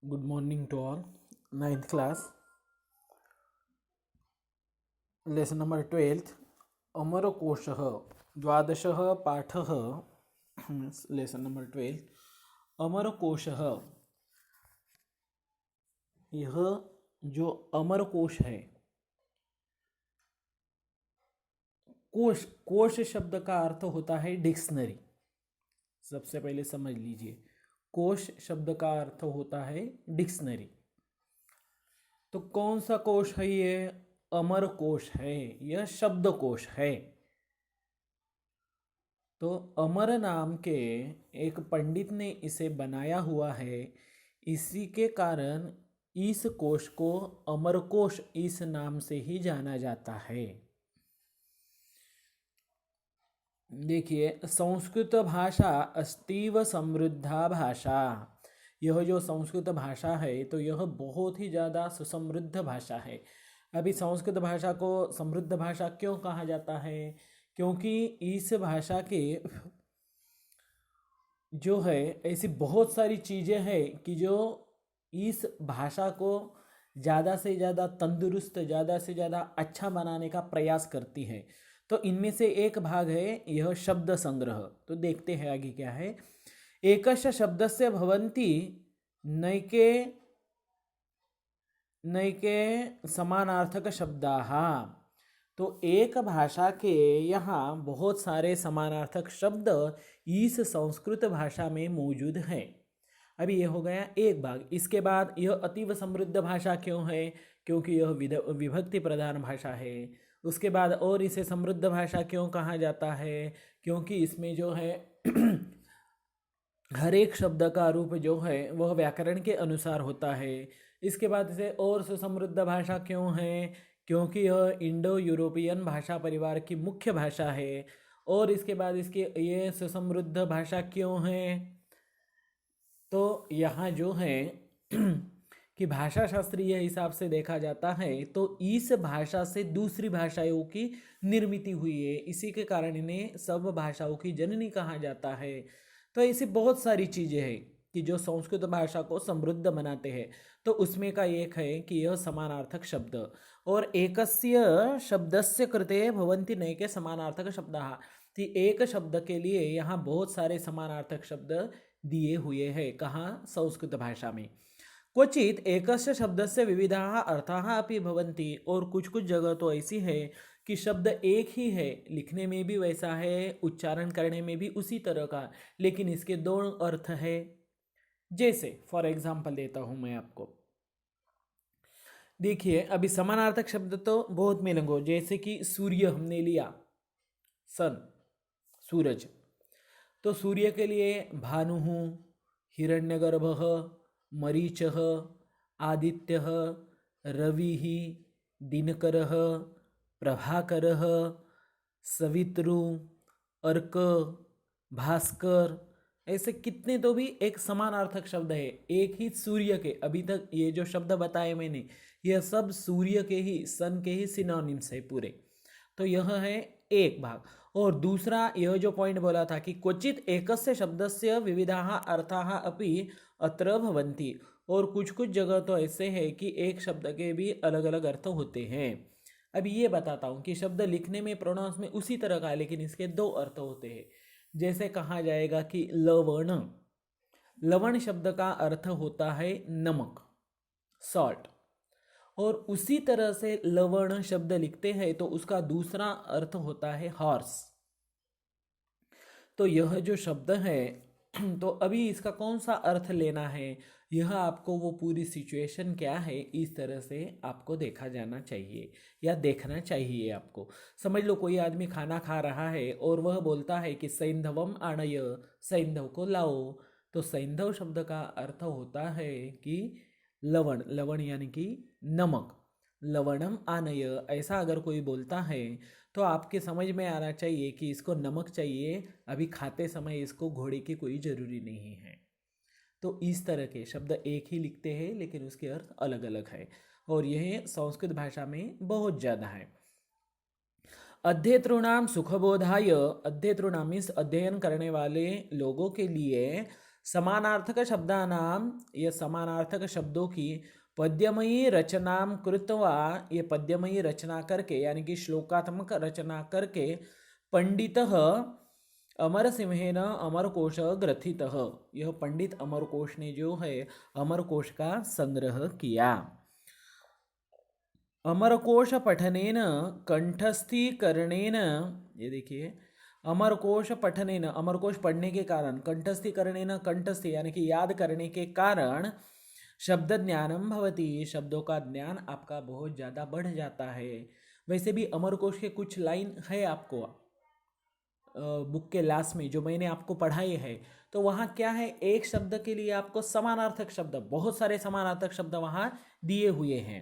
Good morning to all. Ninth class, lesson number 12th. अमरकोशः द्वादशः पाठः. lesson number 12. अमरकोशः. यह जो अमरकोश है, कोश कोश शब्द का अर्थ होता है डिक्शनरी. सबसे पहले समझ लीजिए, कोश शब्द का अर्थ होता है डिक्शनरी. तो कौन सा कोश है ये? अमर कोश है, यह शब्द कोश है. तो अमर नाम के एक पंडित ने इसे बनाया हुआ है. इसी के कारण इस कोश को अमरकोश इस नाम से ही जाना जाता है. देखिए, संस्कृत भाषा अस्तीव समृद्धा भाषा. यह जो संस्कृत भाषा है तो यह बहुत ही ज़्यादा सुसमृद्ध भाषा है. अभी संस्कृत भाषा को समृद्ध भाषा क्यों कहा जाता है? क्योंकि इस भाषा के जो है ऐसी बहुत सारी चीज़ें हैं कि जो इस भाषा को ज़्यादा से ज़्यादा तंदुरुस्त, ज़्यादा से ज़्यादा अच्छा बनाने का प्रयास करती है. तो इनमें से एक भाग है यह शब्द संग्रह. तो देखते हैं आगे क्या है. एकश शब्दस्य भवन्ति नैके नैके समानार्थक शब्दाः. तो एक भाषा के यहाँ बहुत सारे समानार्थक शब्द इस संस्कृत भाषा में मौजूद हैं. अभी ये हो गया एक भाग. इसके बाद यह अतीव समृद्ध भाषा क्यों है? क्योंकि यह विभक्ति प्रधान भाषा है. उसके बाद और इसे समृद्ध भाषा क्यों कहा जाता है? क्योंकि इसमें जो है हर एक शब्द का रूप जो है वह व्याकरण के अनुसार होता है. इसके बाद इसे और सुसमृद्ध भाषा क्यों है? क्योंकि यह इंडो यूरोपियन भाषा परिवार की मुख्य भाषा है. और इसके बाद इसके ये सुसमृद्ध भाषा क्यों है? तो यहाँ जो है कि भाषा शास्त्रीय हिसाब से देखा जाता है तो इस भाषा से दूसरी भाषाओं की निर्मित हुई है. इसी के कारण इन्हें सब भाषाओं की जननी कहा जाता है. तो ऐसी बहुत सारी चीज़ें हैं कि जो संस्कृत भाषा को समृद्ध बनाते हैं. तो उसमें का एक है कि यह समानार्थक शब्द. और एकस्य शब्दस्य कृते भवन्ति नैके समानार्थक शब्दाः. कि एक शब्द के लिए यहाँ बहुत सारे समानार्थक शब्द दिए हुए हैं. कहाँ? संस्कृत भाषा में. क्वचित एकस्य शब्दस्य विविधाः अर्थाः अपि भवन्ति. और कुछ कुछ जगह तो ऐसी है कि शब्द एक ही है, लिखने में भी वैसा है, उच्चारण करने में भी उसी तरह का, लेकिन इसके दो अर्थ है. जैसे फॉर एग्जाम्पल देता हूँ मैं आपको. देखिए, अभी समानार्थक शब्द तो बहुत मिलेंगे. जैसे कि सूर्य हमने लिया, सन, सूरज. तो सूर्य के लिए भानुः, हिरण्यगर्भः, मरीचः, आदित्यः, रविः, दिनकरः, प्रभाकरः, सवितृ, अर्क, भास्कर. ऐसे कितने तो भी एक समानार्थक शब्द है एक ही सूर्य के. अभी तक ये जो शब्द बताए मैंने यह सब सूर्य के ही, सन के ही सिनोनिम्स है पूरे. तो यह है एक भाग. और दूसरा यह जो पॉइंट बोला था कि क्वचित एकस्य शब्दस्य विविधाः अर्थाः अपि अत्र भवन्ति. और कुछ कुछ जगह तो ऐसे है कि एक शब्द के भी अलग अलग अर्थ होते हैं. अभी ये बताता हूँ कि शब्द लिखने में प्रोनाउंस में उसी तरह का है, लेकिन इसके दो अर्थ होते हैं. जैसे कहा जाएगा कि लवण. लवण शब्द का अर्थ होता है नमक, सॉल्ट. और उसी तरह से लवण शब्द लिखते हैं तो उसका दूसरा अर्थ होता है हॉर्स. तो यह जो शब्द है तो अभी इसका कौन सा अर्थ लेना है, यह आपको वो पूरी सिचुएशन क्या है इस तरह से आपको देखा जाना चाहिए या देखना चाहिए. आपको समझ लो, कोई आदमी खाना खा रहा है और वह बोलता है कि सैंधवम आणय, सैंधव को लाओ. तो सैंधव शब्द का अर्थ होता है कि लवण. लवण यानी कि नमक. लवणम आनय, ऐसा अगर कोई बोलता है तो आपके समझ में आना चाहिए कि इसको नमक चाहिए, अभी खाते समय इसको घोड़े की कोई ज़रूरी नहीं है. तो इस तरह के शब्द एक ही लिखते हैं लेकिन उसके अर्थ अलग अलग है. और यह संस्कृत भाषा में बहुत ज़्यादा है. अध्येतॄणाम सुखबोधाय, अध्येतॄणाम मीन्स अध्ययन करने वाले लोगों के लिए समानार्थक शब्दानां, ये समानार्थक शब्दों की पद्यमयी रचनां कृत्वा, ये पद्यमयी रचना करके यानी कि श्लोकात्मक रचना करके पंडितः अमरसिंहेन अमरकोश ग्रथितः, यह पंडित अमरकोश ने जो है अमरकोश का संग्रह किया। अमरकोश पठनेन कंठस्थीकरणेन, ये देखिए अमरकोश पठनेन, अमरकोश पढ़ने के कारण, कंठस्थीकरणेन, कंठस्थी यानी कि याद करने के कारण शब्द ज्ञानम भवति, शब्दों का ज्ञान आपका बहुत ज़्यादा बढ़ जाता है। वैसे भी अमरकोश के कुछ लाइन है आपको बुक के लास्ट में जो मैंने आपको पढ़ाई है, तो वहाँ क्या है, एक शब्द के लिए आपको समानार्थक शब्द, बहुत सारे समानार्थक शब्द वहाँ दिए हुए हैं।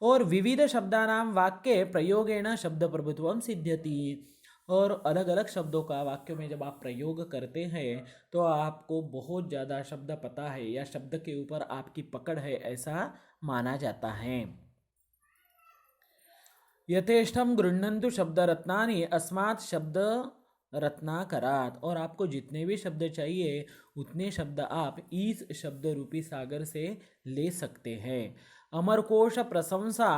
और विविध शब्दानां वाक्य प्रयोगेण शब्द प्रभुत्वम सिद्ध्यति, और अलग अलग शब्दों का वाक्यों में जब आप प्रयोग करते हैं तो आपको बहुत ज़्यादा शब्द पता है या शब्द के ऊपर आपकी पकड़ है, ऐसा माना जाता है। यथेष्टम गृह्णन्तु शब्दरत्नानि अस्मात् शब्द रत्नाकरात, और आपको जितने भी शब्द चाहिए उतने शब्द आप इस शब्द रूपी सागर से ले सकते हैं। अमरकोश प्रशंसा,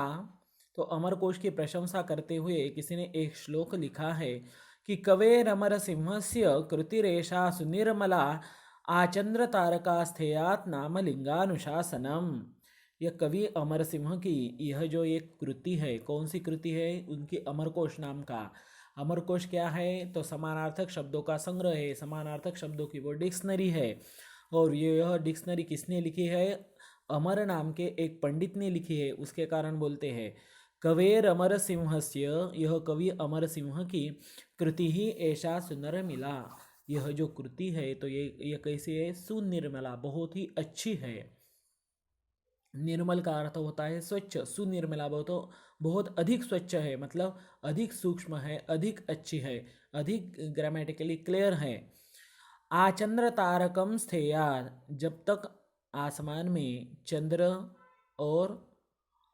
तो अमरकोश की प्रशंसा करते हुए किसी ने एक श्लोक लिखा है कि कवेरमर सिंहस्य कृतिरेषा सुनिर्मला आचंद्र तारका स्थेयात नाम लिंगानुशासनम। यह कवि अमर सिंह की यह जो एक कृति है, कौन सी कृति है, उनकी अमरकोश नाम का। अमरकोश क्या है, तो समानार्थक शब्दों का संग्रह है, समानार्थक शब्दों की वो डिक्शनरी है। और यह डिक्शनरी किसने लिखी है, अमर नाम के एक पंडित ने लिखी है, उसके कारण बोलते हैं कवेर अमर सिंहस्य, यह कवि अमर सिंह की कृति ही ऐसा सुंदर मिला। यह जो कृति है तो ये कैसी है, सुनिर्मला, बहुत ही अच्छी है। निर्मल का अर्थ होता है स्वच्छ, सुनिर्मला बहुत अधिक स्वच्छ है, मतलब अधिक सूक्ष्म है, अधिक अच्छी है, अधिक ग्रामेटिकली क्लियर है। आचंद्र तारकम स्थेया, जब तक आसमान में चंद्र और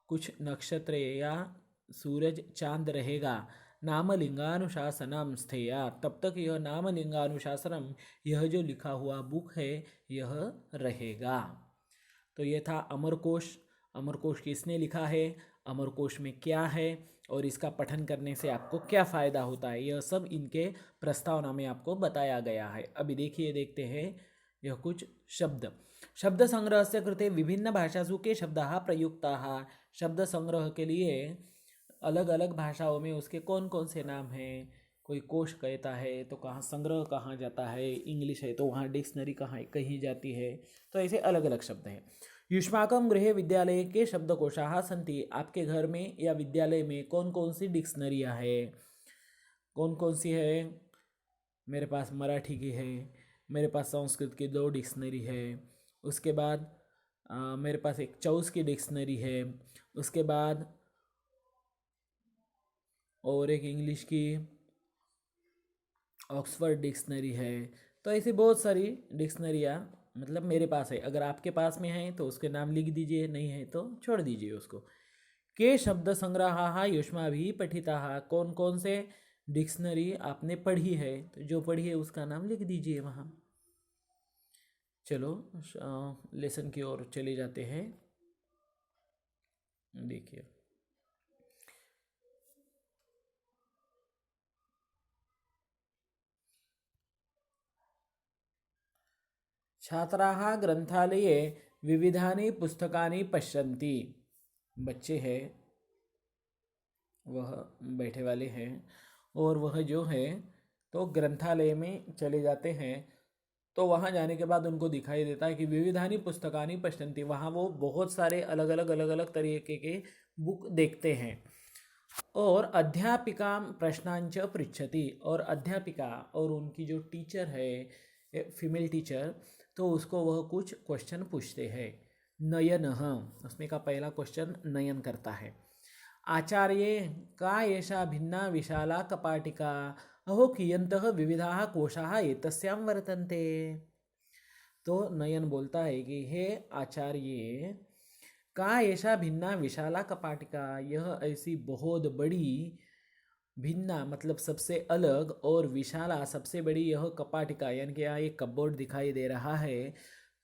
कुछ नक्षत्र या सूरज चांद रहेगा, नामलिंगानुशासनम स्थेया, तब तक यह नामलिंगानुशासनम, यह जो लिखा हुआ बुक है यह रहेगा। तो ये था अमरकोश। अमरकोश किसने लिखा है, अमरकोश में क्या है, और इसका पठन करने से आपको क्या फ़ायदा होता है, यह सब इनके प्रस्तावना में आपको बताया गया है। अभी देखते हैं यह कुछ शब्द। शब्द संग्रह से कृते विभिन्न भाषासु के शब्दाः प्रयुक्ताः, शब्द संग्रह के लिए अलग अलग भाषाओं में उसके कौन कौन से नाम हैं। कोई कोश कहता है तो कहाँ संग्रह कहाँ जाता है, इंग्लिश है तो वहाँ डिक्शनरी कहाँ कहीं जाती है, तो ऐसे अलग अलग शब्द हैं। युष्माकम गृहे विद्यालय के शब्दकोशाः सन्ति, आपके घर में या विद्यालय में कौन कौन सी डिक्शनरियाँ है, कौन कौन सी है। मेरे पास मराठी की है, मेरे पास संस्कृत की 2 डिक्शनरी है, उसके बाद मेरे पास एक चौस की डिक्शनरी है, उसके बाद और एक इंग्लिश की ऑक्सफर्ड डिक्शनरी है। तो ऐसी बहुत सारी डिक्शनरियाँ मतलब मेरे पास है। अगर आपके पास में है तो उसके नाम लिख दीजिए, नहीं है तो छोड़ दीजिए उसको। के शब्द संग्रहाः युष्माभिः पठिताः, कौन कौन से डिक्शनरी आपने पढ़ी है, तो जो पढ़ी है उसका नाम लिख दीजिए वहाँ। चलो लेसन की ओर चले जाते हैं। देखिए छात्राः ग्रंथालये विविधानि पुस्तकानि पश्यन्ति, बच्चे हैं वह बैठे वाले हैं और वह जो है तो ग्रंथालय में चले जाते हैं, तो वहाँ जाने के बाद उनको दिखाई देता है कि विविधानि पुस्तकानि पश्यन्ति, वहाँ वो बहुत सारे अलग अलग तरीके के बुक देखते हैं। और अध्यापिका प्रश्नांच पृच्छति, और अध्यापिका और उनकी जो टीचर है फीमेल टीचर, तो उसको वह कुछ क्वेश्चन पूछते हैं। नयन, उसमें का पहला क्वेश्चन नयन करता है। आचार्ये का एषा भिन्ना विशाला कपाटिका, अहो कियन्तः विविधाः कोशाः एतस्यां वर्तन्ते। तो नयन बोलता है कि हे आचार्य, का ऐसा भिन्ना विशाला कपाटिका, यह ऐसी बहुत बड़ी भिन्ना मतलब सबसे अलग, और विशाला सबसे बड़ी यह कपाटिका, यानी कि यहाँ एक कपबोर्ड दिखाई दे रहा है।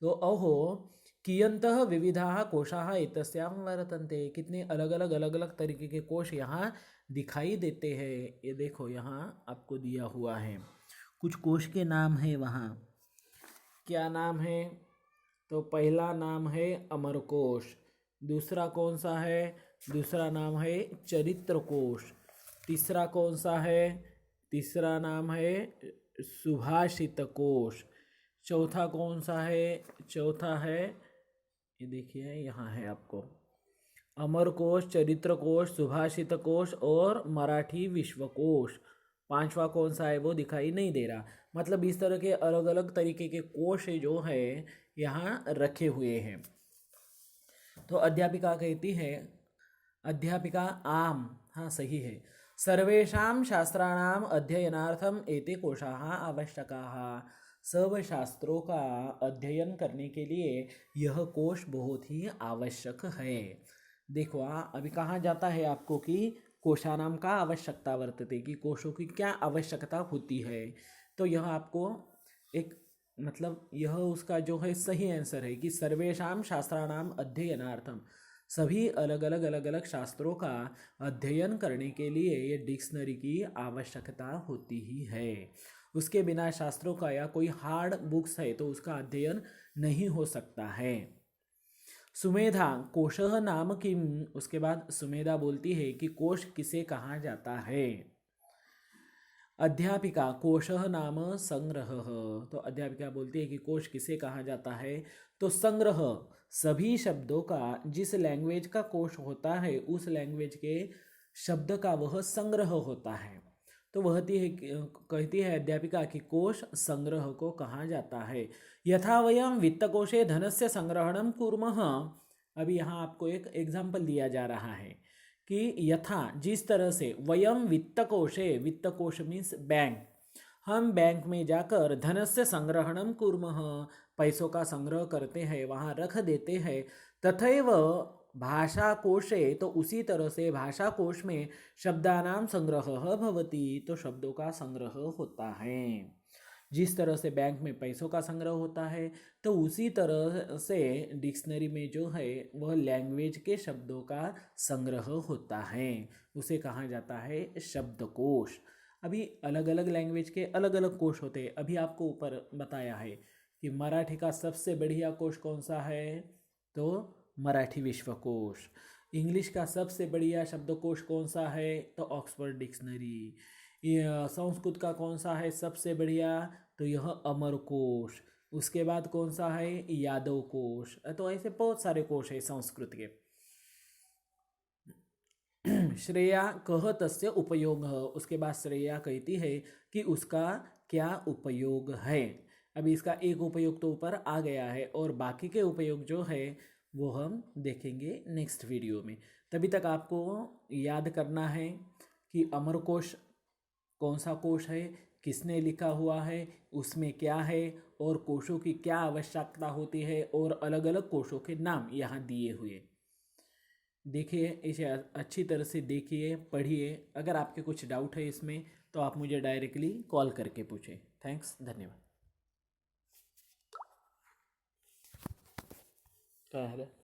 तो अहो कियंतः विविधाः कोशाः एतस्यां वर्तन्ते, कितने अलग अलग तरीके के कोश यहाँ दिखाई देते हैं। ये देखो यहाँ आपको दिया हुआ है, कुछ कोश के नाम है वहाँ। क्या नाम है? तो पहला नाम है अमरकोश। दूसरा कौन सा है? दूसरा नाम है चरित्र कोश। तीसरा कौन सा है? तीसरा नाम है सुभाषित कोश। चौथा कौन सा है? चौथा है, ये देखिए यहाँ है आपको, अमर कोश, चरित्र कोश, सुभाषित कोश और मराठी विश्वकोश। पांचवा कौन सा है वो दिखाई नहीं दे रहा। मतलब इस तरह के अलग अलग तरीके के कोश जो है यहाँ रखे हुए हैं। तो अध्यापिका कहती है, अध्यापिका आम, हाँ सही है, सर्वेषां शास्त्राणाम अध्ययनार्थम एते कोशाः आवश्यकाः। सब शास्त्रों का अध्ययन करने के लिए यह कोश बहुत ही आवश्यक है। देखो अभी कहाँ जाता है आपको कि कोशानाम का आवश्यकता वर्तते, कि कोशों की क्या आवश्यकता होती है। तो यह आपको एक मतलब यह उसका जो है सही आंसर है कि सर्वेषाम शास्त्राणाम अध्ययनार्थम, सभी अलग अलग शास्त्रों का अध्ययन करने के लिए ये डिक्शनरी की आवश्यकता होती ही है। उसके बिना शास्त्रों का या कोई हार्ड बुक्स है तो उसका अध्ययन नहीं हो सकता है। सुमेधा कोशः नाम किम, उसके बाद सुमेधा बोलती है कि कोश किसे कहा जाता है। अध्यापिका कोशः नाम संग्रह, तो अध्यापिका बोलती है कि कोश किसे कहा जाता है। तो संग्रह सभी शब्दों का, जिस लैंग्वेज का कोश होता है उस लैंग्वेज के शब्द का वह संग्रह होता है। तो वह कहती है अध्यापिका कि कोश संग्रह को कहा जाता है। यथा वयम वित्तकोशे धनस्य संग्रहणम कुर्मः, अभी यहाँ आपको एक एग्जाम्पल दिया जा रहा है कि यथा जिस तरह से, वयम वित्तकोशे, वित्तकोश मीन्स बैंक, हम बैंक में जाकर धनस्य संग्रहणम कुर्मः, पैसों का संग्रह करते हैं, वहाँ रख देते हैं। तथैव भाषा कोशे, तो उसी तरह से भाषा कोश में शब्दानाम संग्रह भवति, तो शब्दों का संग्रह होता है। जिस तरह से बैंक में पैसों का संग्रह होता है तो उसी तरह से डिक्शनरी में जो है वह लैंग्वेज के शब्दों का संग्रह होता है, उसे कहा जाता है शब्दकोश। अभी अलग अलग लैंग्वेज के अलग अलग कोश होते हैं। अभी आपको ऊपर बताया है कि मराठी का सबसे बढ़िया कोश कौन सा है, तो मराठी विश्वकोश। इंग्लिश का सबसे बढ़िया शब्दकोश कौन सा है, तो ऑक्सफोर्ड डिक्शनरी। संस्कृत का कौन सा है सबसे बढ़िया, तो यह अमरकोश। उसके बाद कौन सा है, यादव कोश। तो ऐसे बहुत सारे कोश है संस्कृत के। श्रेया कह तस्य उपयोग, उसके बाद श्रेया कहती है कि उसका क्या उपयोग है। अभी इसका एक उपयोग तो ऊपर आ गया है और बाकी के उपयोग जो है वो हम देखेंगे नेक्स्ट वीडियो में। तभी तक आपको याद करना है कि अमरकोश कौन सा कोश है, किसने लिखा हुआ है, उसमें क्या है और कोशों की क्या आवश्यकता होती है, और अलग अलग कोशों के नाम यहाँ दिए हुए। देखिए इसे अच्छी तरह से देखिए, पढ़िए। अगर आपके कुछ डाउट है इसमें तो आप मुझे डायरेक्टली कॉल करके पूछें। थैंक्स, धन्यवाद। क्या है?